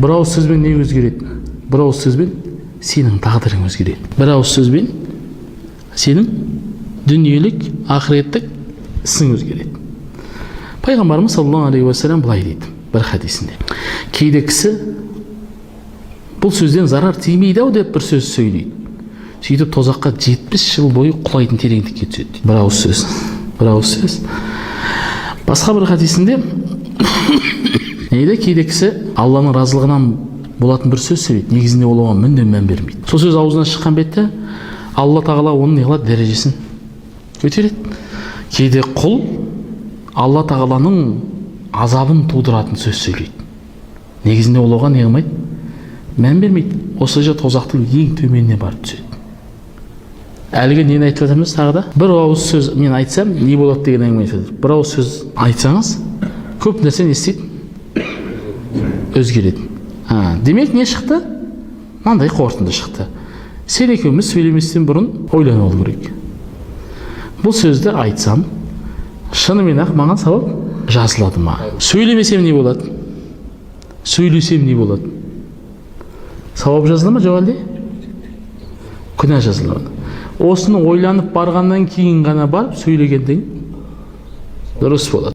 бір ауыз сөзбен не өзгереді? Бір ауыз сөзбен сенің тағдырың өзгереді. Бір ауыз сөзбен сенің дүниелік, ақыреттік ісің өзгереді. Пайғамбарымыз саллаллаху алейхи уассалам былай дейді бір хадисінде: кейде кісі бұл сөзден зарар тимейді ау деп бір сөз сөйлейді. Сөйтіп тозаққа 70 жыл бойы құлайтын тереңдікке түседі. Бір ауыз сөз. Бір ауыз сөз. Басқа бір хадисінде кейде кісі Алланың разылығынан болатын бір сөз сөйлейді. Негізінде ол оған мүлдем мән бермейді. Сол сөз аузынан шыққан бетте Алла тағала оның не қылады? Дәрежесін көтереді. Кейде құл Алла тағаланың азабын тудыратын сөз сөйлейді. Негізінде ол оған не қылмайды? Мән бермейді. Осылайша тозақтың ең төменіне барып түседі. Әлгі нені айтып жатырмыз тағы да? Бір ауыз сөз мен айтсам, не болады деген әңгіме айтып жатыр. Бір ауыз сөз айтсаңыз, көп нәрсе не істейді? Өзгереді. Демек не шықты? Мынандай қорытынды шықты. Сен екеуміз сөйлеместен бұрын ойланып алу керек. Бұл сөзді айтсам, шынымен ақ маған сауап жазылады ма? Сөйлемесем не болады? Сөйлесем не болады? Сауап жазылады ма, жоқ әлде? Күнә жазылады. Осыны ойланып барғаннан кейін ғана барып сөйлегенде дұрыс болады.